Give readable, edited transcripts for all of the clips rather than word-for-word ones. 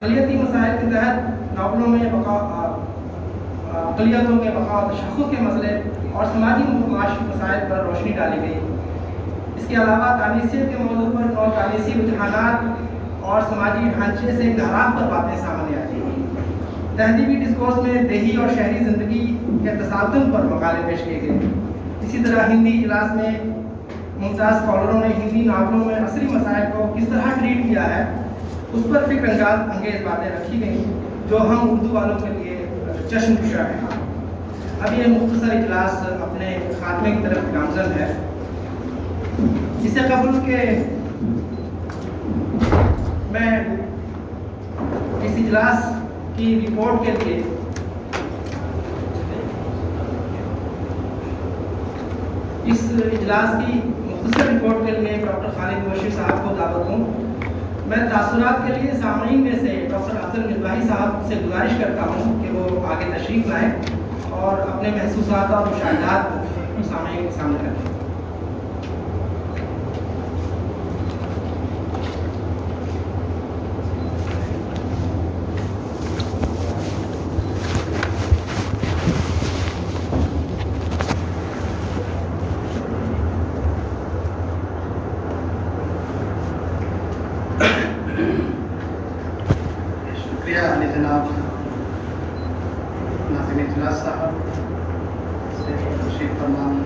اقلیتی مسائل کے تحت ناولوں میں اقلیتوں کے بقا و تشخص کے مسئلے اور سماجی معاشی مسائل پر روشنی ڈالی گئی۔ اس کے علاوہ تانیثیت کے موضوع پر اور تانیثی رجحانات اور سماجی ڈھانچے سے انحراف پر باتیں سامنے آئی۔ تہذیبی ڈسکورس میں دیہی اور شہری زندگی کے تصادم پر مقالے پیش کیے گئے۔ اسی طرح ہندی اجلاس میں ممتاز اسکالروں نے ہندی ناولوں میں عصری مسائل کو کس طرح ٹریٹ کیا ہے اس پر فکر انگیز باتیں رکھی گئیں، جو ہم اردو والوں کے لیے چشم کشا ہے۔ اب یہ مختصر اجلاس اپنے خاتمے کی طرف گامزن ہے۔ اس سے قبل کہ میں اس اجلاس کی رپورٹ کے لیے اس اجلاس کی مختصر رپورٹ کے لیے ڈاکٹر خالد مبشر صاحب کو دعوت دوں، میں تاثرات کے لیے سامعین میں سے ڈاکٹر افضل مصباحی صاحب سے گزارش کرتا ہوں کہ وہ آگے تشریف لائیں اور اپنے محسوسات اور مشاہدات سامعین کے سامنے رکھیں۔ جناب ناظم اجلاس صاحب سے تشریف فرمان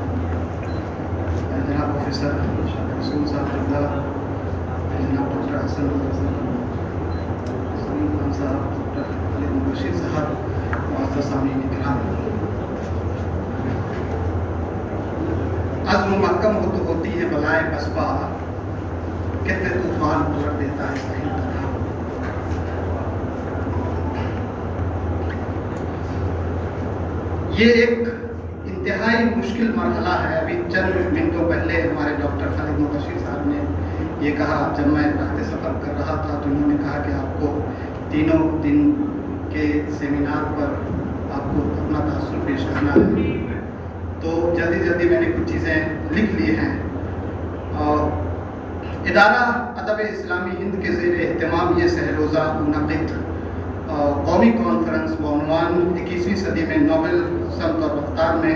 جناب پروفیسر رسول صاحب، جناب ڈاکٹر حسن سلیم خان صاحب، ڈاکٹر خالد مبشر صاحب، معزز سامعین کرام، عزم محکم ہو تو ہوتی ہے بلائے پسپا، کتنے طوفان پلٹ دیتا ہے ساحل تنہا۔ یہ ایک انتہائی مشکل مرحلہ ہے۔ ابھی چند منٹوں پہلے ہمارے ڈاکٹر خالد مبشر صاحب نے یہ کہا، جب میں تحت سفر کر رہا تھا تو انہوں نے کہا کہ آپ کو تینوں دن کے سیمینار پر آپ کو اپنا تاثر پیش کرنا ہے، تو جلدی جلدی میں نے کچھ چیزیں لکھ لی ہیں۔ اور ادارہ ادب اسلامی ہند کے زیر اہتمام یہ سہ روزہ منعقد قومی کانفرنس بعنوان 21ویں صدی میں ناول سمت اور رفتار میں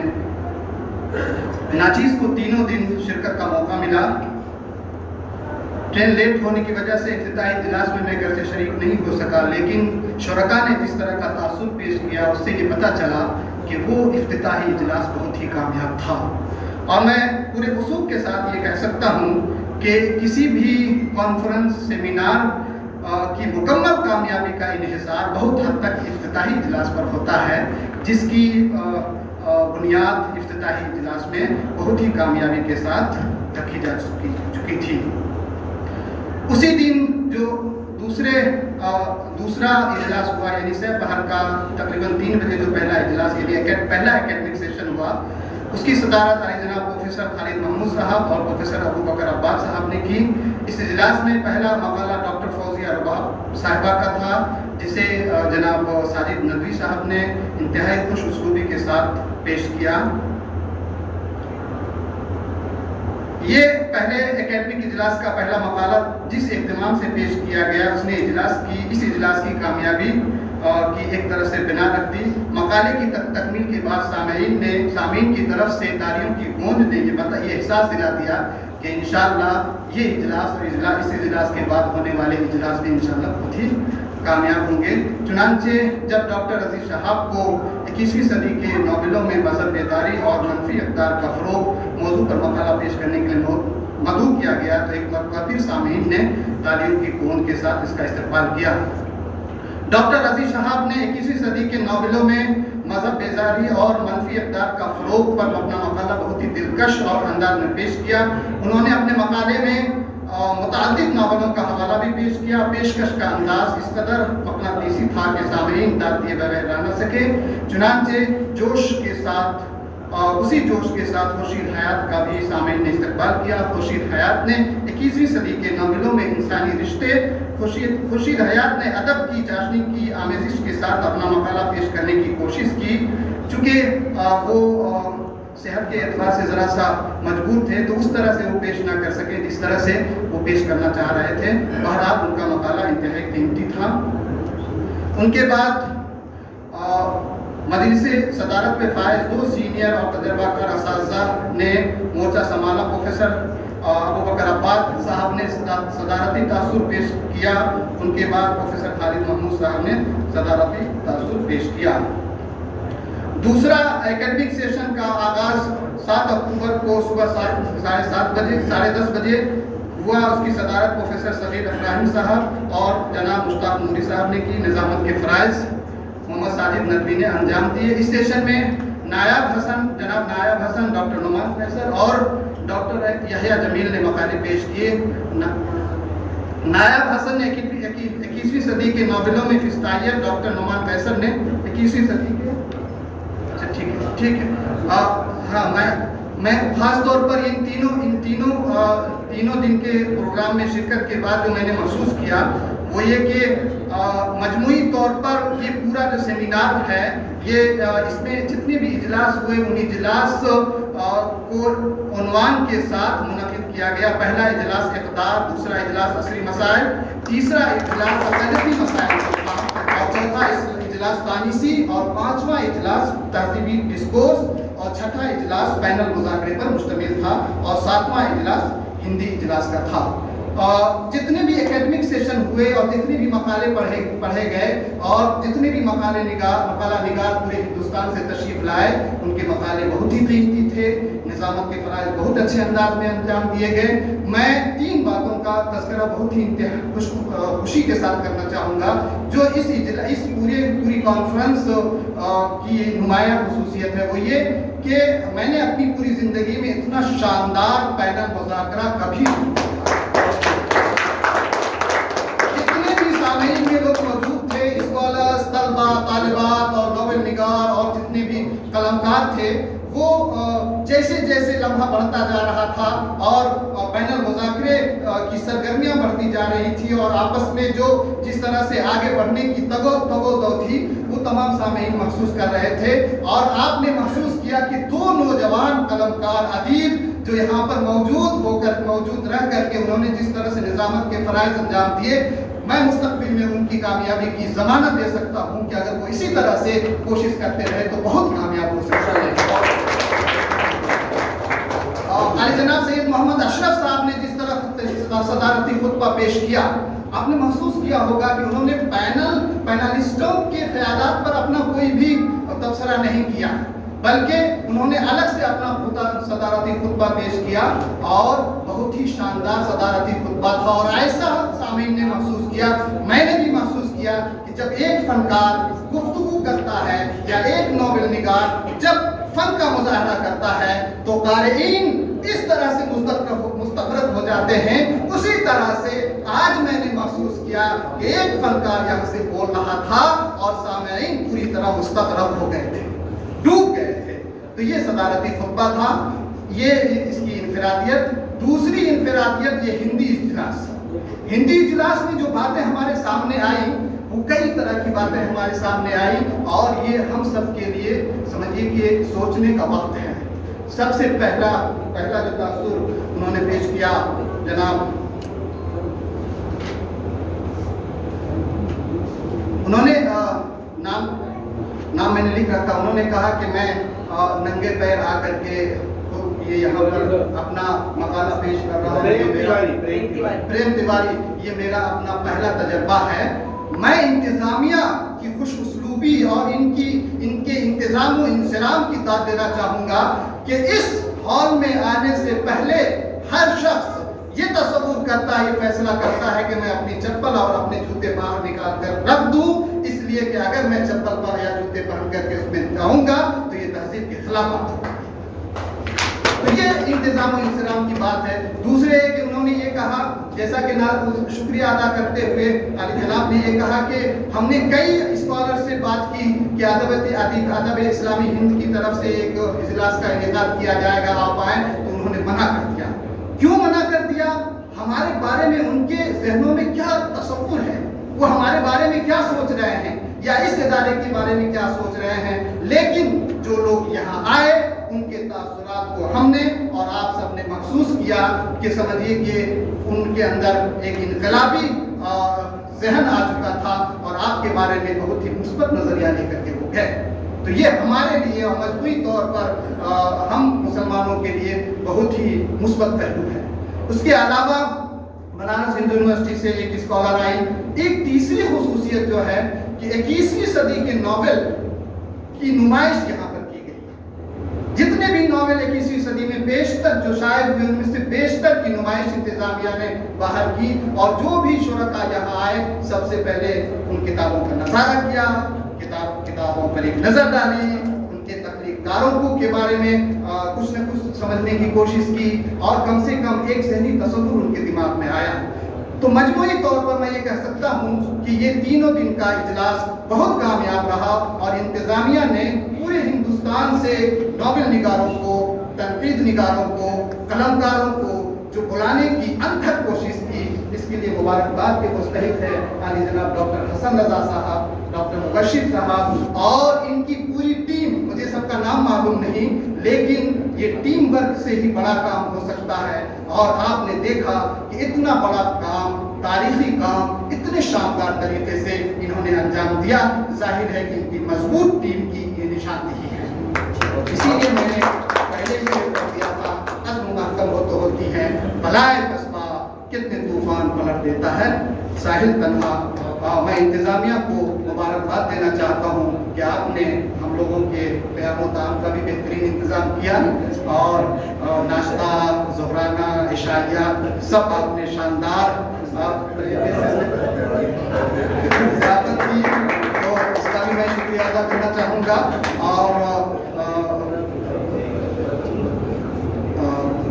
ناچیز کو تینوں دن شرکت کا موقع ملا۔ ٹرین لیٹ ہونے کی وجہ سے افتتاحی اجلاس میں گھر سے شریک نہیں ہو سکا، لیکن شرکاء نے جس طرح کا تاثر پیش کیا اس سے یہ پتہ چلا کہ وہ افتتاحی اجلاس بہت ہی کامیاب تھا۔ اور میں پورے وثوق کے ساتھ یہ کہہ سکتا ہوں کہ کسی بھی کانفرنس سیمینار کی مکمل کامیابی کا انحصار بہت حد تک افتتاحی اجلاس پر ہوتا ہے، جس کی بنیاد افتتاحی اجلاس میں بہت ہی کامیابی کے ساتھ رکھی جا چکی تھی۔ اسی دن جو دوسرا اجلاس ہوا، یعنی سہ پہر کا تقریباً 3 بجے جو پہلا اجلاس یعنی پہلا اکیڈمک سیشن ہوا، اس کی صدارت جناب پروفیسر خالد محمود صاحب اور پروفیسر ابو بکر عباس صاحب نے کی۔ اس اجلاس میں پہلا مقالہ ڈاکٹر فوزیہ رباب صاحبہ کا تھا، جسے جناب ساجد ندوی صاحب نے انتہائی خوش اسلوبی کے ساتھ پیش کیا۔ یہ پہلے اکیڈمک اجلاس کا پہلا مقالہ جس اہتمام سے پیش کیا گیا، اس نے اس اجلاس کی کامیابی کی ایک طرح سے بنا رکھ دی۔ مقالے کی تکمیل کے بعد سامعین کی طرف سے تالیوں کی گونج نے یہ احساس دلا دیا کہ انشاءاللہ یہ اجلاس اور اس اجلاس کے بعد ہونے والے اجلاس بھی انشاءاللہ بہت ہی کامیاب ہوں گے۔ چنانچہ جب ڈاکٹر عزیز شہاب کو 21ویں صدی کے ناولوں میں مذہب بیداری اور منفی اقدار کا فروغ موضوع پر مقالہ پیش کرنے کے لیے مدعو کیا گیا تو ایک مرتبہ پھر سامعین نے تالیوں کی گونج کے ساتھ اس کا استقبال کیا۔ ڈاکٹر عزیز شہاب نے 21ویں صدی کے ناولوں میں مذہب بیزاری اور منفی اقدار کا فروغ پر اپنا مقالہ بہت ہی دلکش اور انداز میں پیش کیا۔ انہوں نے اپنے مقالے میں متعدد ناولوں کا حوالہ بھی پیش کیا۔ پیشکش کا انداز اس قدر مقناطیسی تھا کہ سامعین داد دیے بغیر رہ نہ سکے۔ چنانچہ اسی جوش کے ساتھ خورشید حیات کا بھی سامعین نے استقبال کیا۔ خورشید حیات نے 21ویں صدی کے ناولوں میں انسانی رشتے، خورشید حیات نے ادب کی چاشنی کی آمیزش کے ساتھ اپنا مقالہ پیش کرنے کی کوشش کی۔ چونکہ وہ صحت کے اعتبار سے ذرا سا مجبور تھے تو اس طرح سے وہ پیش نہ کر سکے جس طرح سے وہ پیش کرنا چاہ رہے تھے۔ بہرحال ان کا مقالہ انتہائی قیمتی تھا۔ ان کے بعد مجلس صدارت میں فائز 2 سینئر اور تجربہ کار اساتذہ نے مورچہ سنبھالا۔ پروفیسر ابوبکر عباد صاحب نے صدارتی تاثر پیش کیا۔ ان کے بعد پروفیسر خالد محمود صاحب نے صدارتی تاثر پیش کیا۔ دوسرا اکیڈمک سیشن کا آغاز 7 اکتوبر کو صبح 7:30 بجے ہوا۔ اس کی صدارت پروفیسر صغیر ابراہیم صاحب اور جناب مشتاق نوری صاحب نے کی۔ نظامت کے فرائض محمد ساجد ندوی نے انجام دیے۔ اس سیشن میں جناب نائب حسن، ڈاکٹر نعمان فیصل اور ڈاکٹر یحییٰ جمیل نے مقالے پیش کیے۔ نائب حسن نے 21ویں صدی کے ناولوں میں فستائیت، ڈاکٹر نعمان فیصل نے 21ویں صدی کے ٹھیک ہے ہاں میں خاص طور پر ان تینوں دن کے پروگرام میں شرکت کے بعد جو میں نے محسوس کیا وہ یہ کہ مجموعی طور پر یہ پورا جو سیمینار ہے یہ اس میں جتنے بھی اجلاس ہوئے ان اجلاس کو عنوان کے ساتھ منعقد کیا گیا۔ پہلا اجلاس اقدار، دوسرا اجلاس عصری مسائل، تیسرا اجلاس عقیدتی مسائل اور چوتھا اجلاس تانیسی اور پانچواں اجلاس تہذیبی ڈسکورس اور چھٹا اجلاس بین المذاکرے پر مشتمل تھا اور ساتواں اجلاس ہندی اجلاس کا تھا۔ جتنے بھی اکیڈمک سیشن ہوئے اور جتنے بھی مقالے پڑھے گئے اور جتنے بھی مقالہ نگار پورے ہندوستان سے تشریف لائے ان کے مقالے بہت ہی قیمتی تھے۔ نظامت کے فرائض بہت اچھے انداز میں انجام دیے گئے۔ میں 3 باتوں کا تذکرہ بہت ہی خوشی کے ساتھ کرنا چاہوں گا جو اس پوری کانفرنس کی نمایاں خصوصیت ہے، وہ یہ کہ میں نے اپنی پوری زندگی میں اتنا شاندار بین المذاکرہ کبھی میں لوگ موجود تھے، اسکالرز، طلبہ، طالبات اور ناول نگار اور جتنے بھی قلمکار تھے، وہ جیسے جیسے لمحہ بڑھتا جا رہا تھا اور بین المذاکرے کی سرگرمیاں بڑھتی جا رہی تھی اور آپس میں جو جس طرح سے آگے بڑھنے کی تگو تھی وہ تمام سامعین محسوس کر رہے تھے۔ اور آپ نے محسوس کیا کہ 2 نوجوان قلمکار ادیب جو یہاں پر موجود رہ کر کے انہوں نے جس طرح سے نظامت کے فرائض انجام دیے، میں مستقبل میں ان کی کامیابی کی ضمانت دے سکتا ہوں کہ اگر وہ اسی طرح سے کوشش کرتے رہے تو بہت کامیاب ہو سکتا ہے۔ علی جناب سید محمد اشرف صاحب نے جس طرح صدارتی خطبہ پیش کیا، آپ نے محسوس کیا ہوگا کہ انہوں نے پینلسٹوں کے خیالات پر اپنا کوئی بھی تبصرہ نہیں کیا، بلکہ انہوں نے الگ سے اپنا صدارتی خطبہ پیش کیا اور بہت ہی شاندار صدارتی خطبہ تھا۔ اور ایسا سامعین نے محسوس کیا، میں نے بھی محسوس کیا کہ جب ایک فنکار گفتگو کرتا ہے یا ایک ناول نگار جب فن کا مظاہرہ کرتا ہے تو قارئین اس طرح سے مستغرق ہو جاتے ہیں، اسی طرح سے آج میں نے محسوس کیا کہ ایک فنکار یہاں سے بول رہا تھا اور سامعین پوری طرح مستغرق ہو گئے تھے، ڈوب گئے تھے۔ تو یہ صدارتی خطبہ تھا، یہ اس کی انفرادیت۔ دوسری انفرادیت یہ ہندی اجلاس میں جو باتیں ہمارے سامنے آئیں وہ کئی طرح کی باتیں ہمارے سامنے آئیں اور یہ ہم سب کے لیے سمجھیے کہ سوچنے کا وقت ہے۔ سب سے پہلا جو تاثر انہوں نے پیش کیا، جناب انہوں نے نام میں نے لکھ رکھا، انہوں نے کہا کہ میں ننگے پیر آ کر کے یہ یہاں پر اپنا مقالہ پیش کر رہا ہوں۔ پریم تیواری، یہ میرا اپنا پہلا تجربہ ہے۔ میں انتظامیہ کی خوش اسلوبی اور ان کے انتظام و انصرام کی داد دینا چاہوں گا کہ اس ہال میں آنے سے پہلے ہر شخص یہ تصور کرتا ہے، یہ فیصلہ کرتا ہے کہ میں اپنی چپل اور اپنے جوتے باہر نکال کر رکھ دوں، اس لیے کہ اگر میں چپل پر یا جوتے پہن کر کے اس میں جاؤں گا تو یہ تہذیب کے خلاف بات ہے۔ تو یہ انتظام و انصرام کی بات ہے۔ دوسرے کہ انہوں نے یہ کہا، جیسا کہ شکریہ ادا کرتے ہوئے علی جناب نے یہ کہا کہ ہم نے کئی اسکالر سے بات کی کہ ادب اسلامی ہند کی طرف سے ایک اجلاس کا انعقاد کیا جائے گا، آپ آئیں، تو انہوں نے منع کر دیا۔ کیوں منع کر دیا؟ ہمارے بارے میں ان کے ذہنوں میں کیا تصور ہے، وہ ہمارے بارے میں کیا سوچ رہے ہیں یا اس ادارے کے بارے میں کیا سوچ رہے ہیں۔ لیکن جو لوگ یہاں آئے ان کے تاثرات کو ہم نے اور آپ سب نے محسوس کیا کہ سمجھیے کہ ان کے اندر ایک انقلابی ذہن آ چکا تھا اور آپ کے بارے میں بہت ہی مثبت نظریہ لے کر کے وہ گئے. تو یہ ہمارے لیے اور مجموعی طور پر ہم مسلمانوں کے لیے بہت ہی مثبت پہلو ہے. اس کے علاوہ بنارس ہندو یونیورسٹی سے ایک اسکالر آئی. ایک تیسری خصوصیت جو ہے کہ 21ویں صدی کے ناول کی نمائش یہاں پر کی گئی. جتنے بھی ناول 21ویں صدی میں بیشتر جو شاید ہوئے ان میں سے بیشتر کی نمائش انتظامیہ نے باہر کی اور جو بھی شرکاء یہاں آئے سب سے پہلے ان کتابوں کا نظارہ کیا, کتابوں پر ایک نظر ڈالی, ان کے تخلیق کاروں کے بارے میں کچھ نہ کچھ سمجھنے کی کوشش کی اور کم سے کم ایک ذہنی تصور ان کے دماغ میں آیا. تو مجموعی طور پر میں یہ کہہ سکتا ہوں کہ یہ تینوں دن کا اجلاس بہت کامیاب رہا اور انتظامیہ نے پورے ہندوستان سے ناول نگاروں کو, تنقید نگاروں کو, قلمکاروں کو جو بلانے کی انتھک کوشش کی, اس کے لیے مبارکباد کے مستحق ہے عالی جناب ڈاکٹر حسن رضا صاحب, ڈاکٹر مبشر صاحب اور ان کی پوری ٹیم. مجھے سب کا نام معلوم نہیں لیکن یہ ٹیم ورک سے ہی بڑا کام ہو سکتا ہے اور آپ نے دیکھا کہ اتنا بڑا کام, تاریخی کام اتنے شاندار طریقے سے انہوں نے انجام دیا. ظاہر ہے کہ ان کی مضبوط ٹیم کی یہ نشاندہی ہے. اسی لیے میں نے پہلے بھی کر دیا تھا, عزم محکم ہو تو ہوتی ہے بلائے قصبہ کتنے طوفان پلٹ دیتا ہے ساحل تنہا. میں انتظامیہ کو مبارکباد دینا چاہتا ہوں کہ آپ نے ہم لوگوں کے قیام و طعام کا بھی بہترین انتظام کیا اور ناشتہ, ظہرانہ, عشائیہ سب آپ نے شاندار ضیافت کی. تو اس کا بھی میں شکریہ ادا کرنا چاہوں گا. اور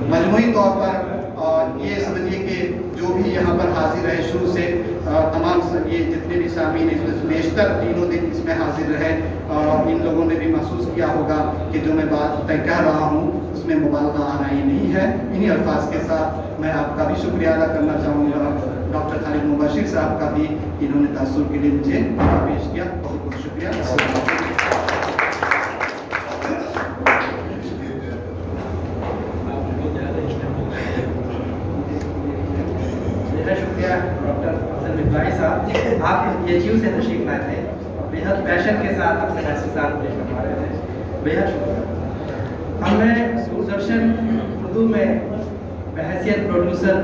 مجموعی طور پر یہ سمجھیے کہ جو بھی یہاں پر حاضر رہے شروع سے تمام یہ جتنے بھی سامعین اس میں بیشتر تینوں دن اس میں حاضر رہے اور ان لوگوں نے بھی محسوس کیا ہوگا کہ جو میں بات کہہ رہا ہوں اس میں مبالغہ آرائی نہیں ہے. انہی الفاظ کے ساتھ میں آپ کا بھی شکریہ ادا کرنا چاہوں گا. ڈاکٹر خالد مبشر صاحب کا بھی, انہوں نے تاثر کے لیے مجھے پیش کیا. بہت بہت شکریہ. ڈاکٹر حسن مصباحی صاحب, آپ یہ جیو سے تشریف لائے تھے, بےحد پیشن کے ساتھ اپنے تحصیلات پیش کروا رہے تھے. بےحد شکریہ. ہم نے دوردرشن اردو میں بحیثیت پروڈیوسر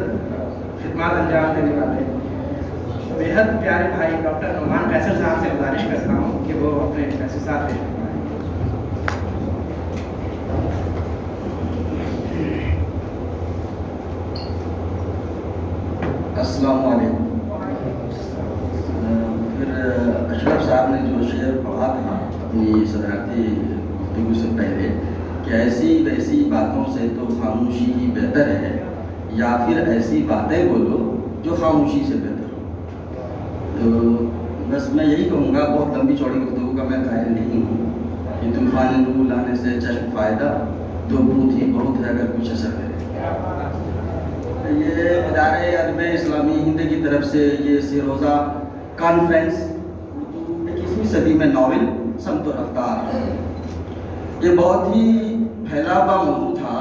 خدمات انجام دینے والے بےحد پیارے بھائی ڈاکٹر نعمان قیصر صاحب سے گزارش کرتا ہوں کہ وہ اپنے تحصیلات پیش کروائیں. السلام علیکم. پھر اشرف صاحب نے جو شعر پڑھا تھا اپنی صدارتی گفتگو سے پہلے کہ ایسی ویسی باتوں سے تو خاموشی ہی بہتر ہے یا پھر ایسی باتیں بولو جو خاموشی سے بہتر ہو. تو بس میں یہی کہوں گا, بہت لمبی چوڑی گفتگو کا میں قائل نہیں ہوں کہ طوفان نور لانے سے چشم فائدہ, دو بوت ہی بہت ہے اگر کچھ اثر کرے. یہ ادارے ادب اسلامی ہند کی طرف سے یہ سیروزہ کانفرنس 21ویں صدی میں ناول سمت و رفتار, یہ بہت ہی پھیلا ہوا موضوع تھا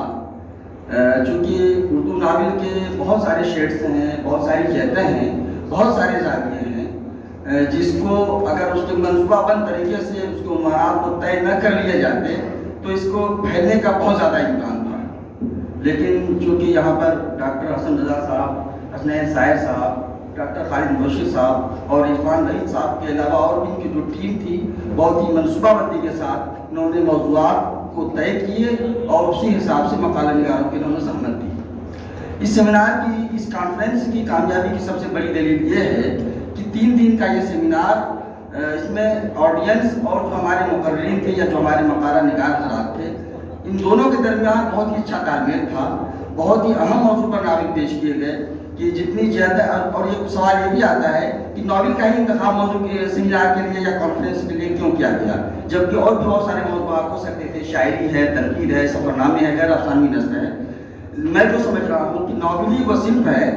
چونکہ اردو ناول کے بہت سارے شیڈس ہیں, بہت ساری جہتیں ہیں, بہت سارے زاویے ہیں جس کو اگر اس کے منصوبہ بند طریقے سے اس کو عنوانات کو طے نہ کر لیے جاتے تو اس کو پھیلنے کا بہت زیادہ امکان تھا. لیکن چونکہ یہاں پر ڈاکٹر حسن رضا صاحب, حسنین سائر صاحب, ڈاکٹر خالد مبشر صاحب اور عرفان وحید صاحب کے علاوہ اور ان کی جو ٹیم تھی بہت ہی منصوبہ بندی کے ساتھ انہوں نے موضوعات کو طے کیے اور اسی حساب سے مقالہ نگاروں کی انہوں نے زحمت دی. اس سیمینار کی, اس کانفرنس کی کامیابی کی سب سے بڑی دلیل یہ ہے کہ 3 دن کا یہ سیمینار, اس میں آڈینس اور جو ہمارے مقررین تھے یا جو ہمارے مقالہ نگار حضرات تھے ان دونوں کے درمیان بہت ہی اچھا تال میل تھا. بہت ہی اہم موضوع پر ناول پیش کیے گئے کہ جتنی جہتیں, اور یہ سوال یہ بھی آتا ہے کہ ناول کا ہی انتخاب موضوع کے سیمینار کے لیے یا کانفرنس کے لیے کیوں کیا گیا, جبکہ اور بھی بہت سارے موضوعات ہو سکتے تھے, شاعری ہے, تنقید ہے, سفرنامے ہے, غیر افسانوی نثر ہے. میں جو سمجھ رہا ہوں کہ ناول ہی وہ صنف ہے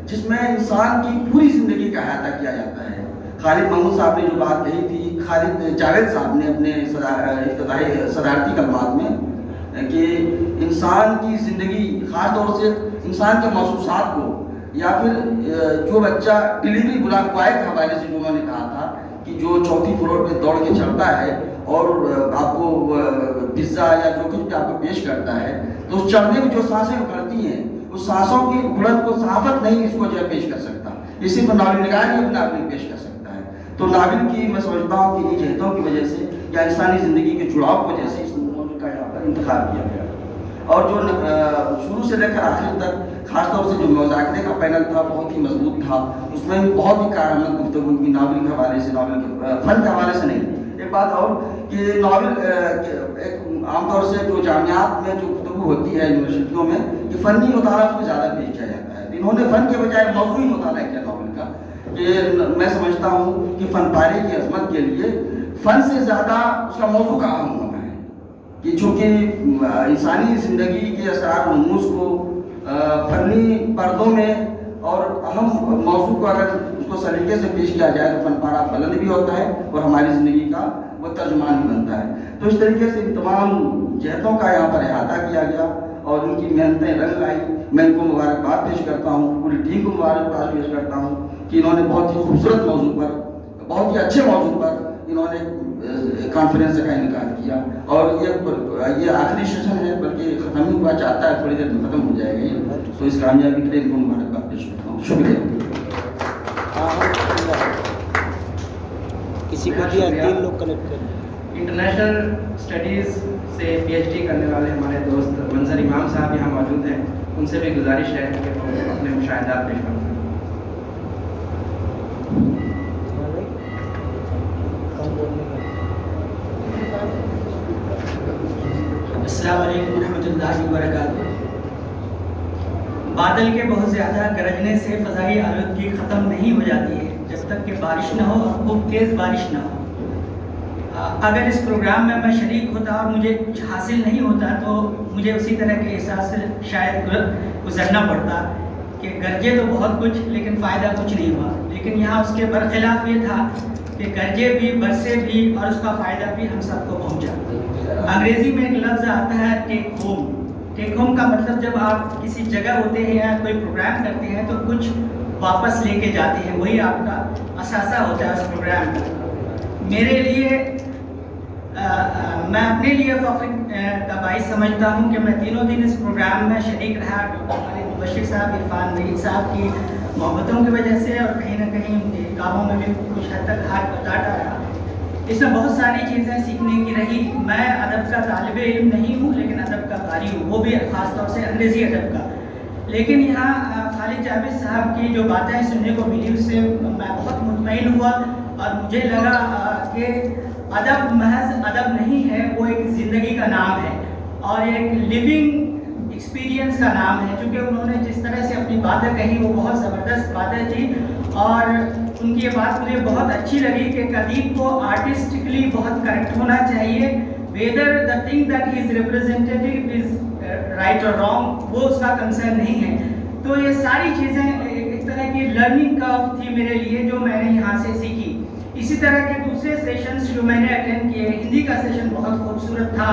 جس میں انسان کی پوری زندگی کا احاطہ کیا جاتا ہے. خالد محمود صاحب نے جو بات کہی تھی, خالد جاوید صاحب نے اپنے افتتاحی صدارتی کلمات میں کہ انسان کی زندگی, خاص طور سے انسان کے محسوسات کو یا پھر جو بچہ ڈلیوری بوائے کے حوالے سے جو انہوں نے کہا تھا کہ جو چوتھی فلور پہ دوڑ کے چڑھتا ہے اور آپ کو پزا یا جو کچھ بھی آپ کو پیش کرتا ہے، تو اس چڑھنے میں جو سانسیں اکھڑتی ہیں اس سانسوں کی اکھڑن کو صحافت نہیں اس کو جو ہے پیش کر سکتا، یہ صرف ناول نگار ہی اپنے آپ میں پیش کر سکتا ہے۔ تو ناول کی میں سمجھتا ہوں کہ ان جہتوں کی وجہ سے یا انسانی زندگی کے جڑاؤ کی وجہ سے اس موضوع کا یہاں پر انتخاب کیا گیا، اور جو شروع سے لے کر آخر تک خاص طور سے جو مذاکرے کا پینل تھا بہت ہی مضبوط تھا، اس میں بہت ہی کارآمد گفتگو کی، ناول کے حوالے سے، ناول کے فن کے حوالے سے نہیں۔ ایک بات اور کہ ناول ایک عام طور سے جو جامعات میں جو گفتگو ہوتی ہے یونیورسٹیوں میں، کہ فنی مطالعہ اس میں زیادہ پیش کیا جاتا ہے، انہوں نے فن کے بجائے موضوعی مطالعہ کیا ناول کا، کہ میں سمجھتا ہوں کہ فن پارے کی عظمت کے لیے فن سے زیادہ اس کا موضوع کا اہم ہونا ہے، کہ چونکہ انسانی زندگی کے اسرار و رموز کو فنی پردوں میں اور اہم موضوع کو اگر اس کو سلیقے سے پیش کیا جائے تو فن پارا بلند بھی ہوتا ہے اور ہماری زندگی کا وہ ترجمان بھی بنتا ہے۔ تو اس طریقے سے ان تمام جہتوں کا یہاں پر احاطہ کیا گیا اور ان کی محنتیں رنگ لائی۔ میں ان کو مبارکباد پیش کرتا ہوں، پوری ٹیم کو مبارکباد پیش کرتا ہوں کہ انہوں نے بہت ہی خوبصورت موضوع پر، بہت ہی اچھے موضوع پر انہوں نے کانفرنس کا انعقاد کیا، اور یہ آخری سیشن ہے، بلکہ ختم ہی ہوا چاہتا ہے، تھوڑی دیر میں ختم ہو جائے گا یہ، تو اس کامیابی کے لیے ان کو مبارکباد پیش کرتا ہوں۔ شکریہ۔ کسی کو بھی 3 لوگ کنیکٹ کریں۔ انٹرنیشنل اسٹڈیز سے پی ایچ ڈی کرنے والے ہمارے دوست منظر امام صاحب یہاں موجود ہیں، ان سے بھی گزارش ہے کہ وہ اپنے مشاہدات پیش کریں۔ السلام علیکم ورحمۃ اللہ وبرکاتہ۔ بادل کے بہت زیادہ گرجنے سے فضائی آلودگی ختم نہیں ہو جاتی ہے جب تک کہ بارش نہ ہو اور خوب تیز بارش نہ ہو۔ اگر اس پروگرام میں شریک ہوتا اور مجھے کچھ حاصل نہیں ہوتا تو مجھے اسی طرح کے احساس سے شاید گزرنا پڑتا کہ گرجے تو بہت کچھ لیکن فائدہ کچھ نہیں ہوا، لیکن یہاں اس کے برخلاف یہ تھا کہ گرجے بھی، برسے بھی، اور اس کا فائدہ بھی ہم سب کو پہنچا۔ انگریزی میں ایک لفظ آتا ہے ٹیک ہوم۔ ٹیک ہوم کا مطلب جب آپ کسی جگہ ہوتے ہیں یا کوئی پروگرام کرتے ہیں تو کچھ واپس لے کے جاتے ہیں، وہی آپ کا اثاثہ ہوتا ہے اس پروگرام کا۔ میرے لیے میں اپنے لیے فخر کا باعث سمجھتا ہوں کہ میں تینوں دن اس پروگرام میں شریک رہا، ڈاکٹر خالد مبشر صاحب، عرفان وحید صاحب کی محبتوں کی وجہ سے، اور کہیں نہ کہیں ان کے کاموں میں بھی کچھ حد تک ہاتھ بٹاتا رہا۔ اس میں بہت ساری چیزیں سیکھنے کی رہی۔ میں ادب کا طالب علم نہیں ہوں لیکن ادب کا قاری ہوں، وہ بھی خاص طور سے انگریزی ادب کا۔ لیکن یہاں خالد جاوید صاحب کی جو باتیں سننے کو ملی اس سے میں بہت مطمئن ہوا، اور مجھے لگا کہ ادب محض ادب نہیں ہے، وہ ایک زندگی کا نام ہے اور ایک لیونگ ایکسپیرینس کا نام ہے۔ چونکہ انہوں نے جس طرح سے اپنی باتیں کہی وہ بہت زبردست باتیں تھیں، اور ان کی یہ بات مجھے بہت اچھی لگی کہ ادیب کو آرٹسٹکلی بہت کریکٹ ہونا چاہیے، whether the thing that he is representative is right or wrong, وہ اس کا کنسرن نہیں ہے۔ تو یہ ساری چیزیں ایک طرح کی لرننگ کرو تھی میرے لیے جو میں نے یہاں سے سیکھی۔ اسی طرح کے دوسرے سیشنز جو میں نے اٹینڈ کیے، ہندی کا سیشن بہت خوبصورت تھا،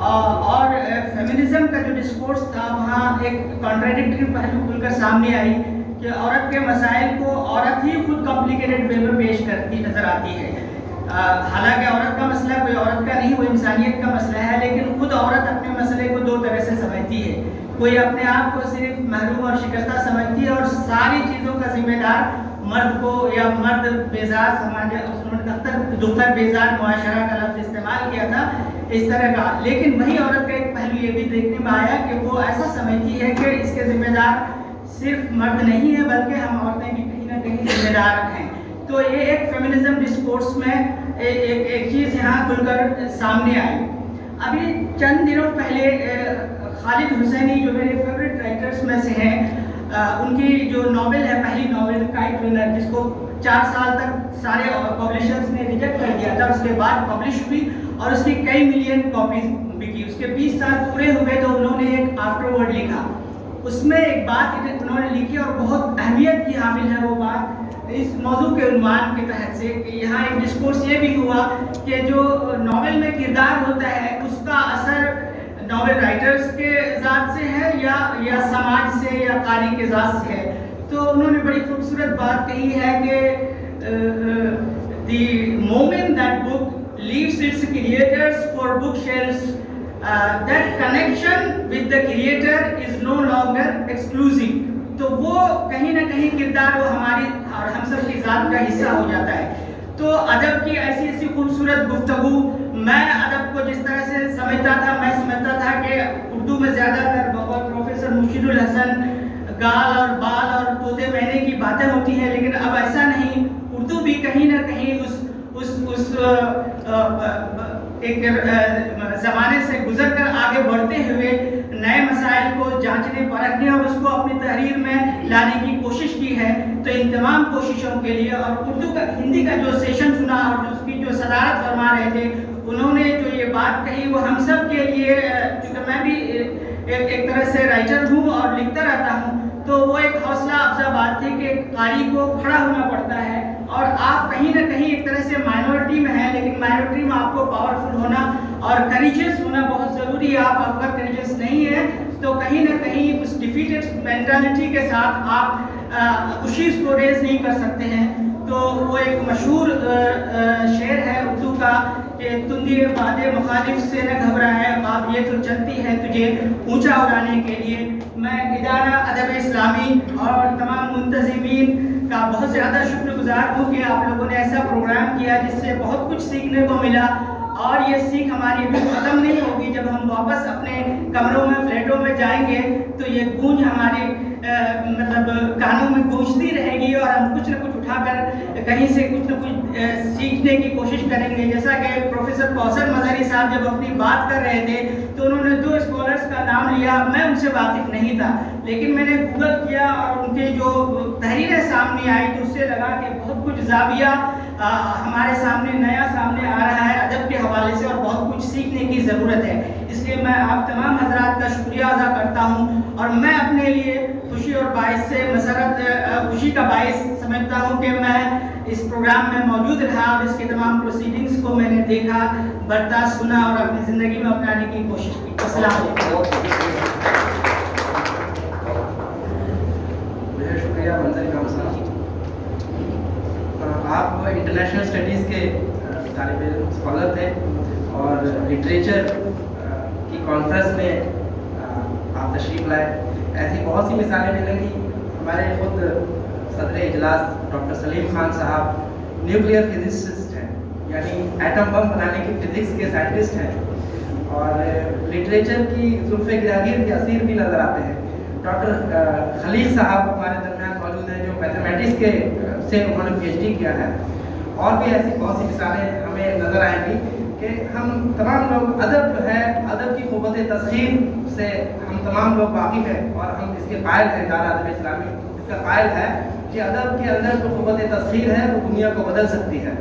اور فیمنزم کا جو ڈسکورس تھا وہاں ایک کانٹراڈکٹری پہلو کھل کر سامنے آئی کہ عورت کے مسائل کو عورت ہی خود کمپلیکیٹڈ وے میں پیش کرتی نظر آتی ہے۔ حالانکہ عورت کا مسئلہ کوئی عورت کا نہیں، وہ انسانیت کا مسئلہ ہے، لیکن خود عورت اپنے مسئلے کو 2 طرح سے سمجھتی ہے۔ کوئی اپنے آپ کو صرف محروم اور شکستہ سمجھتی ہے اور ساری چیزوں کا ذمہ دار مرد کو، یا مرد بیزار سماج، انہوں نے دختر بیزار معاشرہ کا لفظ استعمال کیا تھا اس طرح کا۔ لیکن وہی عورت کا ایک پہلو یہ بھی دیکھنے میں آیا کہ وہ ایسا سمجھتی ہے کہ اس کے ذمہ دار صرف مرد نہیں ہے بلکہ ہم عورتیں بھی کہیں نہ کہیں ذمہ دار ہیں۔ تو یہ ایک فیمنزم ڈسکورس میں ایک چیز یہاں کھل کر سامنے آئی۔ ابھی چند دنوں پہلے خالد حسینی جو میرے فیوریٹ رائٹرز میں سے ہیں، ان کی جو ناول ہے، پہلی ناول کائٹ ونر، جس کو 4 سال تک سارے پبلشرز نے ریجیکٹ کر دیا تھا، اس کے بعد پبلش ہوئی اور اس کی کئی ملین کاپیز بکی۔ اس کے 20 سال پورے ہوئے تو انہوں نے ایک آفٹر ورڈ لکھا، اس میں ایک بات انہوں نے لکھی اور بہت اہمیت کی حامل ہے وہ بات اس موضوع کے عنوان کے تحت سے، کہ یہاں ایک ڈسکورس یہ بھی ہوا کہ جو ناول میں کردار ہوتا ہے اس کا اثر ناول رائٹرز کے ذات سے ہے یا سماج سے یا قاری کے ذات سے ہے۔ تو انہوں نے بڑی خوبصورت بات کہی ہے کہ the moment that book leaves its creators for bookshelves, that connection with the creator is no longer exclusive. تو وہ کہیں نہ کہیں کردار وہ ہماری اور ہم سب کی ذات کا حصہ ہو جاتا ہے. تو ادب کی ایسی ایسی خوبصورت گفتگو، میں ادب کو جس طرح سے سمجھتا تھا، میں سمجھتا تھا کہ اردو میں زیادہ تر پروفیسر مرشد الحسن گال اور بال اور طوطے مہینے کی باتیں ہوتی ہیں، لیکن اب ایسا نہیں. اردو بھی کہیں نہ کہیں اس ایک زمانے سے گزر کر آگے بڑھتے ہوئے نئے مسائل کو جانچنے پرکھنے اور اس کو اپنی تحریر میں لانے کی کوشش کی ہے. تو ان تمام کوششوں کے لیے، اور اردو کا ہندی کا جو سیشن سنا اور اس کی جو صدارت فرما رہے تھے، انہوں نے جو یہ بات کہی وہ ہم سب کے لیے، چونکہ میں بھی ایک طرح سے رائٹر ہوں اور لکھتا رہتا ہوں، تو وہ ایک حوصلہ افزا بات تھی کہ قاری کو کھڑا ہونا پڑتا ہے، اور آپ کہیں نہ کہیں ایک طرح سے مائنورٹی میں ہیں، لیکن مائنورٹی میں آپ کو پاورفل ہونا اور کریجس ہونا بہت ضروری ہے. آپ اگر کریجس نہیں ہیں تو کہیں نہ کہیں اس ڈیفیٹڈ مینٹالٹی کے ساتھ آپ خوشیز کو ریز نہیں کر سکتے ہیں. تو وہ ایک مشہور شعر ہے اردو کا کہ تندی بادے مخالف سے نہ گھبرائے، اب یہ تو چلتی ہے تجھے اونچا اڑانے کے لیے. میں ادارہ ادب اسلامی اور تمام منتظمین کا بہت زیادہ شکر گزار ہوں کہ آپ لوگوں نے ایسا پروگرام کیا جس سے بہت کچھ سیکھنے کو ملا، اور یہ سیکھ ہماری ابھی ختم نہیں ہوگی. جب ہم واپس اپنے کمروں میں فلیٹوں میں جائیں گے تو یہ گونج ہماری مطلب کانوں میں گونجتی رہے گی، اور ہم کچھ نہ کچھ اٹھا کر کہیں سے کچھ نہ کچھ سیکھنے کی کوشش کریں گے. جیسا کہ پروفیسر کوثر مظہری صاحب جب اپنی بات کر رہے تھے تو انہوں نے 2 اسکالرس کا نام لیا. میں ان سے واقف نہیں تھا، لیکن میں نے گوگل کیا اور ان کے جو تحریریں سامنے آئی تو اس سے لگا کہ بہت کچھ زاویہ ہمارے سامنے نیا سامنے آ رہا ہے ادب کے حوالے سے، اور بہت کچھ سیکھنے کی ضرورت ہے. اس لیے میں آپ تمام حضرات کا شکریہ ادا کرتا ہوں، اور میں اپنے لیے خوشی اور باعث سے مسرت خوشی کا باعث سمجھتا ہوں کہ میں اس پروگرام میں موجود رہا اور اس کے تمام پروسیڈنگز کو میں نے دیکھا، برتا، سنا اور اپنی زندگی میں اپنانے کی کوشش کی. السلام علیکم. بہت شکریہ منظر کا مسئلہ. آپ انٹرنیشنل اسٹڈیز کے طالب علم اسکالر تھے اور لٹریچر کی کانفرنس میں آپ تشریف لائے. ایسی بہت سی مثالیں ملیں گی. ہمارے خود صدر اجلاس ڈاکٹر سلیم خان صاحب نیوکلیئر فزسسٹ ہیں، یعنی ایٹم بم بنانے کی فزکس کے سائنٹسٹ ہیں، اور لٹریچر کی زلف گراگیر کے اسیر بھی نظر آتے ہیں. ڈاکٹر خلیق صاحب ہمارے درمیان موجود ہیں جو میتھمیٹکس کے سے انہوں نے PhD کیا ہے. اور بھی ایسی بہت سی مثالیں ہمیں نظر آئیں گی کہ ہم تمام لوگ ادب جو ہے، ادب کی قوت تسخیر سے ہم تمام لوگ واقف ہیں، اور ہم اس کے قائل ہیں. ادارہ ادب اسلامی اس کا قائل ہے کہ ادب کے اندر جو قوت تسخیر ہے وہ دنیا کو بدل سکتی ہے،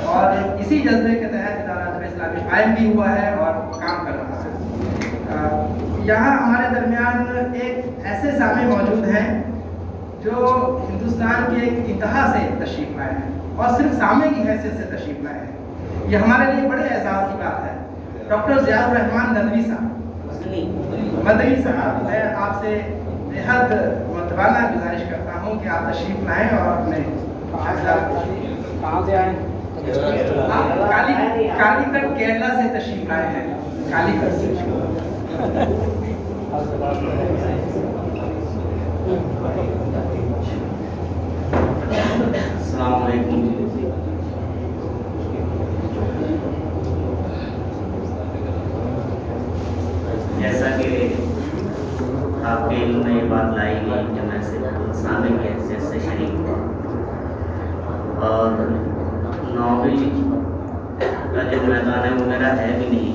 اور اسی جذبے کے تحت ادارہ ادب اسلامی قائم بھی ہوا ہے اور کام کر رہا ہے. یہاں ہمارے درمیان ایک ایسے سامع موجود ہیں جو ہندوستان کی ایک انتہا سے تشریف لائے ہیں، اور صرف سامع کی حیثیت سے تشریف لائے ہیں. یہ ہمارے لیے بڑے اعزاز کی بات ہے. ڈاکٹر ضیاء الرحمان ندوی صاحب، مدنی صاحب، میں آپ سے بےحد مؤدبانہ گزارش کرتا ہوں کہ آپ تشریف لائیں اور اپنے کہاں سے آئے؟ آپ کالی کٹ کیرلا سے تشریف لائے ہیں. کالی کٹ سے. السلام علیکم. جیسا کہ آپ کے علم میں یہ بات لائی گئی کہ میں صرف سامع کی حیثیت سے شریک ہوں، اور ناول کا جو میدان ہے وہ میرا ہے بھی نہیں.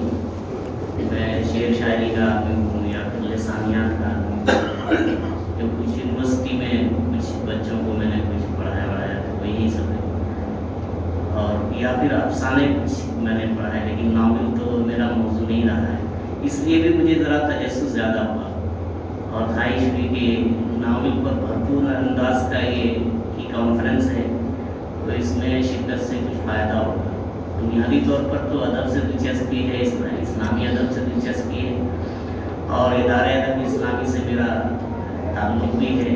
میں شعر شاعری کا آدمی ہوں یا پھر لسانیات کا آدمی ہوں، جو کچھ یونیورسٹی میں کچھ بچوں کو میں نے کچھ پڑھایا تو وہی سب ہے، اور یا پھر افسانے کچھ میں نے پڑھا ہے، لیکن ناول تو میرا موضوع نہیں رہا ہے. اس لیے بھی مجھے ذرا تجسس زیادہ ہوا اور خواہش ہوئی کہ ناول پر بھرپور انداز کا یہ کی کانفرنس ہے تو اس میں شرکت سے کچھ فائدہ ہوگا. بنیادی طور پر تو ادب سے دلچسپی ہے، اسلامی ادب سے دلچسپی ہے، اور ادارہ ادب اسلامی سے میرا تعلق بھی ہے.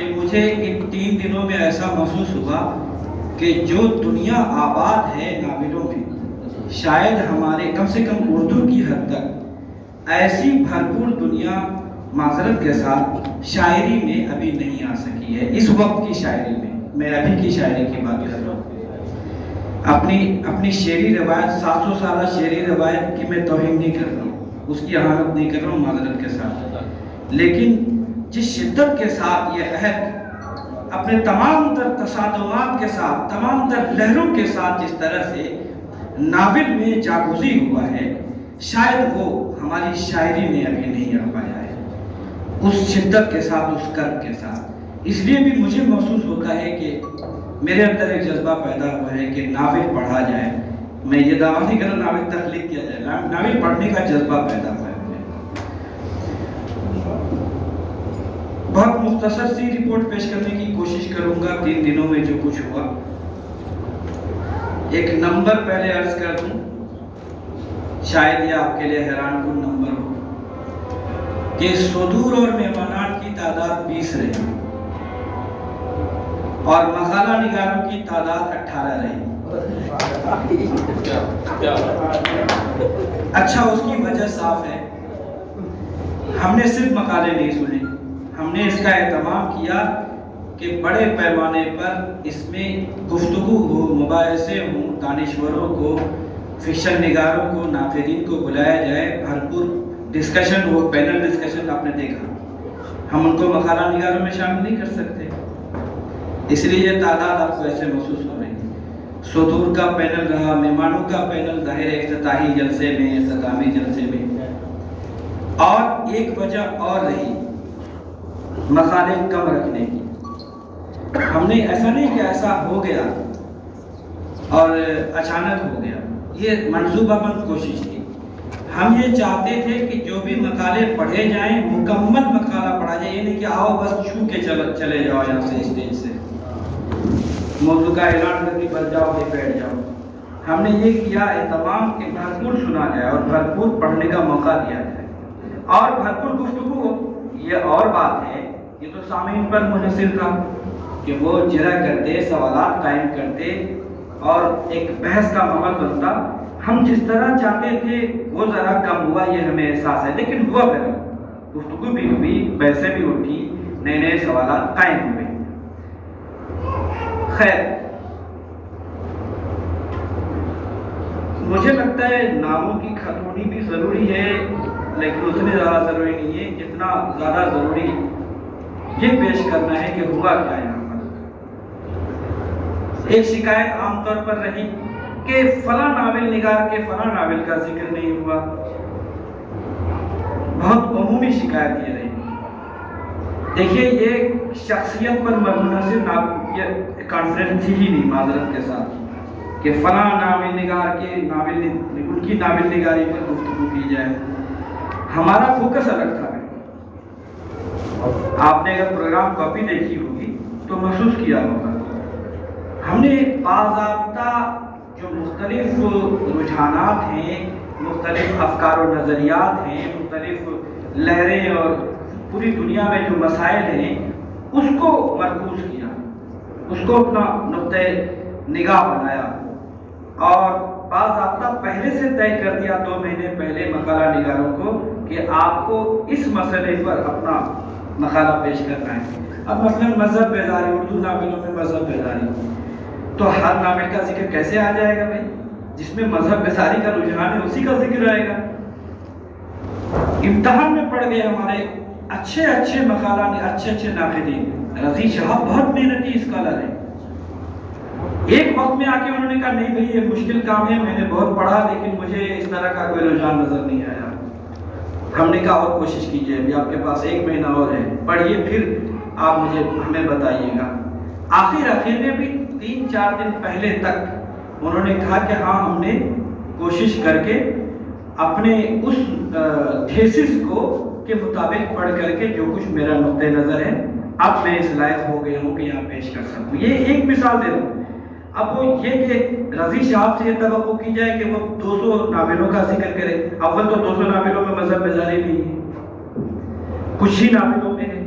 کہ مجھے ان 3 دنوں میں ایسا محسوس ہوا کہ جو دنیا آباد ہے ناولوں میں، شاید ہمارے کم سے کم اردو کی حد تک ایسی بھرپور دنیا معذرت کے ساتھ شاعری میں ابھی نہیں آ سکی ہے. اس وقت کی شاعری میں ابھی کی شاعری کی بات کر رہا ہوں. اپنی شعری روایت 700 سالہ شعری روایت کی میں توہین نہیں کر رہا ہوں، اس کی اہانت نہیں کر رہا ہوں معذرت کے ساتھ، لیکن جس شدت کے ساتھ یہ عہد اپنے تمام تر تصادمات کے ساتھ، تمام تر لہروں کے ساتھ جس طرح سے ناول میں جاگزی ہوا ہے، شاید وہ ہماری شاعری میں ابھی نہیں آ پایا ہے اس شدت کے ساتھ، اس کرب کے ساتھ. اس لیے بھی مجھے محسوس ہوتا ہے کہ میرے اندر ایک جذبہ پیدا ہوا ہے کہ ناول پڑھا جائے. میں یہ دعویٰ نہیں کر رہا ناول تخلیق کیا جائے، ناول پڑھنے کا جذبہ پیدا ہوا ہے. بہت مختصر سی رپورٹ پیش کرنے کی کوشش کروں گا 3 دنوں میں جو کچھ ہوا. ایک نمبر پہلے عرض کر دوں، شاید یہ آپ کے لیے حیران کن نمبر ہو کہ صدور اور مہمانان کی تعداد 20 رہی اور مقالہ نگاروں کی تعداد 18 رہی. اچھا، اس کی وجہ صاف ہے. ہم نے صرف مقالے نہیں سنے، ہم نے اس کا اہتمام کیا کہ بڑے پیمانے پر اس میں گفتگو ہو، مباحثے ہوں، دانشوروں کو، فکشن نگاروں کو، ناقدین کو بلایا جائے، بھرپور ڈسکشن ہو، پینل ڈسکشن. آپ نے دیکھا ہم ان کو مقالہ نگاروں میں شامل نہیں کر سکتے، اس لیے یہ تعداد آپ کو ایسے محسوس ہو رہی ہے. صدور کا پینل رہا، مہمانوں کا پینل ظاہر افتتاحی جلسے میں، اختتامی جلسے میں. اور ایک وجہ اور رہی مقالے کم رکھنے کی. ہم نے ایسا نہیں کہ ایسا ہو گیا اور اچانک ہو گیا، یہ منصوبہ بند کوشش تھی. ہم یہ چاہتے تھے کہ جو بھی مقالے پڑھے جائیں مکمل مقالہ پڑھا جائے، یہ نہیں کہ آؤ بس چھو کے چلے جاؤ یہاں سے اسٹیج سے، موضوع کا اعلان کر کے بس جاؤ کہ بیٹھ جاؤ. ہم نے یہ کیا اہتمام کہ بھرپور سنا جائے اور بھرپور پڑھنے کا موقع دیا جائے اور بھرپور گفتگو ہو. یہ اور بات ہے، یہ تو سامعین پر منحصر تھا کہ وہ جرح کرتے، سوالات قائم کرتے اور ایک بحث کا ماحول بنتا. ہم جس طرح چاہتے تھے وہ ذرا کم ہوا، یہ ہمیں احساس ہے، لیکن ہوا بہتر. گفتگو بھی ہوئی، بحثیں بھی اٹھی، نئے سوالات قائم ہوئے. خیر، مجھے لگتا ہے ناموں کی کھتونی بھی ضروری ہے، لیکن اتنی زیادہ ضروری نہیں ہے جتنا زیادہ ضروری یہ پیش کرنا ہے کہ ہوا کیا یہاں پر. ایک شکایت عام طور پر رہی کہ فلاں ناول نگار کے فلاں ناول کا ذکر نہیں ہوا. بہت عمومی شکایت یہ رہی. دیکھیے، یہ شخصیت پر منحصر یہ کانفرنس تھی ہی نہیں معذرت کے ساتھ کہ فلاں ناول نگار کے ان کی ناول نگاری پر گفتگو کی جائے. ہمارا فوکس الگ تھا. آپ نے اگر پروگرام کاپی دیکھی ہوگی تو محسوس کیا ہوگا ہم نے باضابطہ جو مختلف رجحانات ہیں، مختلف افکار و نظریات ہیں، مختلف لہریں اور پوری دنیا میں جو مسائل ہیں اس کو مرکوز کیا، اس کو اپنا نقطۂ نگاہ بنایا اور باضابطہ پہلے سے طے کر دیا 2 مہینے پہلے مقالہ نگاروں کو کہ آپ کو اس مسئلے پر اپنا مقالہ پیش کرنا ہے. اب مثلا مذہب بیداری، اردو ناولوں میں مذہب بیداری، تو ہر ناول کا ذکر کیسے آ جائے گا بھائی؟ جس میں مذہب بیداری کا رجحان ہے اسی کا ذکر آئے گا. امتحان میں پڑ گئے ہمارے اچھے مقالہ، اچھے ناقدین. رضی شہاب بہت محنتی اسکالر ہے. ایک وقت میں آ کے انہوں نے کہا نہیں بھائی یہ مشکل کام ہے، میں نے بہت پڑھا لیکن مجھے اس طرح کا کوئی رجحان نظر نہیں آیا. ہم نے کہا اور کوشش کیجیے، ابھی آپ کے پاس 1 مہینہ اور ہے، پڑھیے پھر آپ ہمیں بتائیے گا. آخر میں بھی 3-4 دن پہلے تک انہوں نے کہا کہ ہاں ہم نے کوشش کر کے اپنے اس تھیسس کو کے مطابق پڑھ کر کے جو کچھ میرا نقطۂ نظر ہے اب میں اس لائق ہو گیا ہوں کہ یہاں پیش کر سکوں. یہ ایک مثال دے دوں. اب وہ یہ کہ رضی صاحب سے یہ توقع کی جائے کہ وہ 200 ناولوں کا ذکر کرے. اول تو 200 ناولوں میں مذہب بیداری نہیں ہے، کچھ ہی ناولوں میں ہے.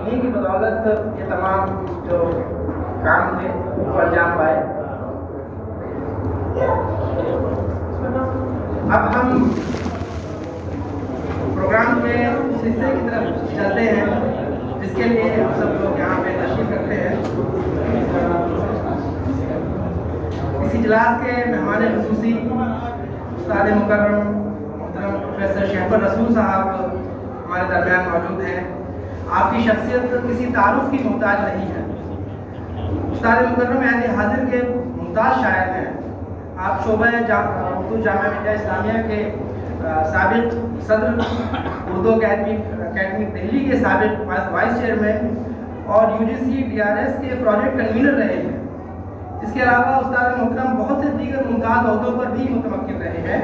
انہیں کی بدولت یہ تمام جو کام تھے وہ انجام پائے. اب ہم پروگرام کے اس حصے کی طرف چلتے ہیں جس کے لیے ہم سب لوگ یہاں پہ تشریف رکھتے ہیں. اس اجلاس کے مہمان خصوصی استاد مکرم محترم پروفیسر شہبر رسول صاحب ہمارے درمیان موجود ہیں. آپ کی شخصیت کسی تعارف کی محتاج نہیں ہے. استاد مکرم عہد حاضر کے ممتاز شاعر ہیں. آپ شعبہ اردو جامعہ ملیہ اسلامیہ کے سابق صدر، اردو اکیڈمی دہلی کے سابق وائس چیئرمین اور UGC DRS کے پروجیکٹ کنوینر رہے ہیں. اس کے علاوہ استاد محترم بہت سے دیگر ممتاز عہدوں پر بھی متمکن رہے ہیں.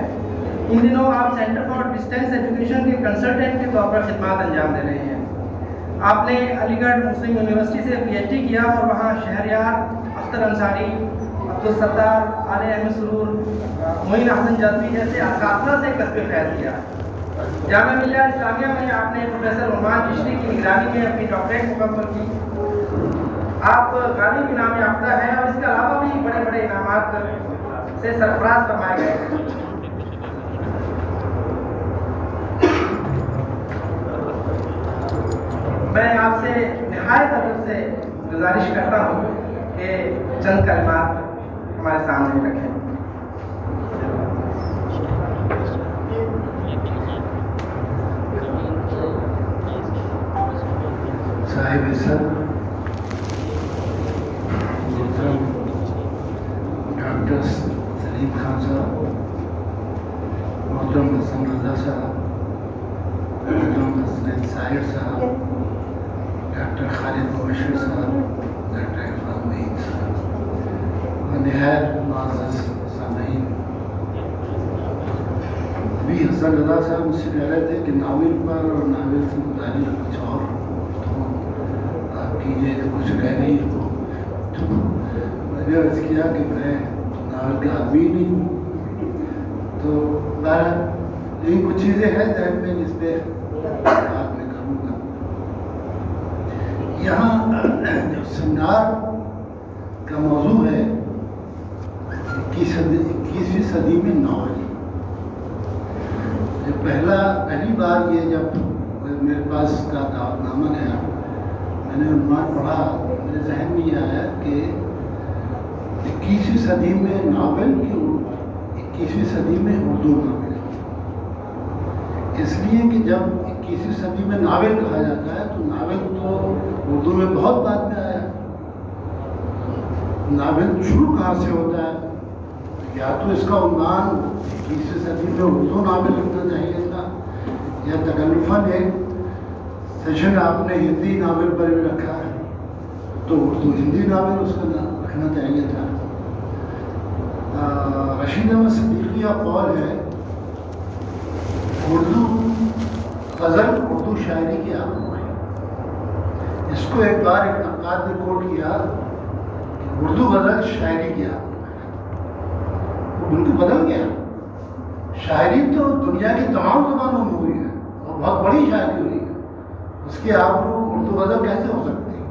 ان دنوں آپ سینٹر فار ڈسٹینس ایجوکیشن کے کنسلٹنٹ کے طور پر خدمات انجام دے رہے ہیں. آپ نے علی گڑھ مسلم یونیورسٹی سے PhD کیا اور وہاں شہریار، اختر انصاری، عبدالستار، عالیہ احمد سرور، معین حسن جذبی جیسے اساتذہ سے کسب فیض کیا. جامعہ ملیہ اسلامیہ میں آپ نے پروفیسر عثمان چشتی کی نگرانی میں اپنی ڈاکٹریٹ مکمل کی. آپ غالب انعام یافتہ ہیں اور اس کے علاوہ بھی بڑے بڑے انعامات سے سرفراز فرمائے گئے ہیں. میں آپ سے نہایت ادب سے گزارش کرتا ہوں کہ چند کلمات ہمارے سامنے رکھیں. صاحب صدر محترم ڈاکٹر سلیم خان صاحب، محترم حسن رضا صاحب، محترم حسن ساحر صاحب، ڈاکٹر خالد مبشر صاحب، ڈاکٹر عرفان معین صاحب اور نہایت معزز سامعین. ابھی حسن رضا صاحب مجھ سے کہہ رہے تھے کہ ناول پر اور ناول سے متعلق کچھ اور کیجیے تو کچھ رہ گئی ہو. تو میں نے عرض کیا کہ میں ناول کا آدمی نہیں ہوں، تو بہرحال یہی کچھ چیزیں ہیں ذہن میں جس پہ بات میں کروں گا. یہاں جو سیمینار کا موضوع ہے 21ویں صدی میں ناول. پہلی بار یہ جب میرے پاس کا دعوت نامہ گیا، میں نے عنوان پڑھا، میرے ذہن میں یہ آیا کہ 21ویں صدی میں ناول کی 21ویں صدی میں اردو ناول. اس لیے کہ جب 21ویں صدی میں ناول کہا جاتا ہے تو ناول تو اردو میں بہت بعد میں آیا. ناول شروع کہاں سے ہوتا ہے؟ یا تو اس کا عنوان 21ویں صدی میں اردو ناول رکھنا چاہیے تھا، یا تکلفاً ایک سیشن آپ نے ہندی ناول پر بھی رکھا ہے تو اردو ہندی ناول اس کا رکھنا چاہیے تھا. رشید احمد صدیقی کا قول ہے اردو غزل اردو شاعری کی آمد ہے. اس کو ایک بار ایک نقاد نے کوٹ کیا کہ اردو غزل شاعری کی آمد ہے. ان کو بدل گیا. شاعری تو دنیا کی تمام زبانوں میں ہوئی ہے اور بہت بڑی شاعری ہوئی ہے، اس کے آپ کو اردو غزل کیسے ہو سکتی؟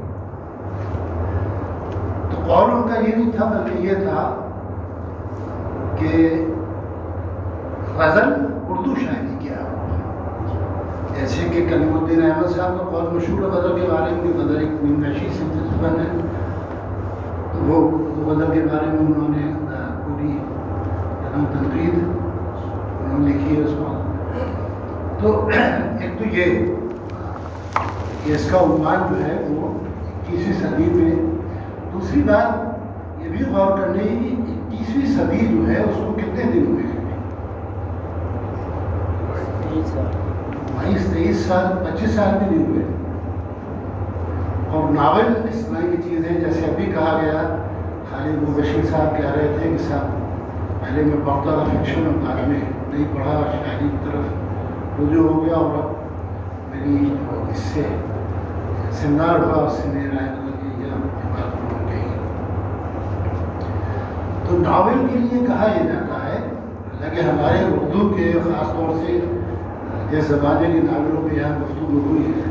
تو قول ان کا یہ نہیں تھا، بلکہ یہ تھا کہ غزل اردو شاعری کی آمد ہے. جیسے کہ کلیم الدین احمد صاحب کا قول مشہور ہے غزل کے بارے میں، غزل ایک نیمنشی سنتسبن ہے، تو وہ غزل کے بارے میں انہوں نے پوری تنقید انہوں نے لکھی ہے اس کو. تو ایک تو یہ کہ اس کا عنوان جو ہے وہ 21ویں صدی میں. دوسری بات یہ بھی غور کرنے کی 21ویں صدی جو ہے اس کو کتنے دن ہوئے ہیں؟ 22-23 سال، 25 سال بھی نہیں ہوئے. اور ناول اس طرح کی چیز ہے جیسے ابھی کہا گیا، خالد مبشر صاحب کہہ رہے تھے کہ صاحب پہلے میں پڑھتا تھا فکشن اور بعد میں نہیں پڑھا اور شاعری کی طرف رجوع ہو گیا، اور اب میری اس سے سیمینار ہوا اس سے میری رائے بدل گئی یا بات بن گئی. تو ناول کے لیے کہا یہ جاتا ہے، حالانکہ ہمارے اردو کے خاص طور سے جس زمانے کے ناولوں پہ یہاں گفتگو ہوئی ہے،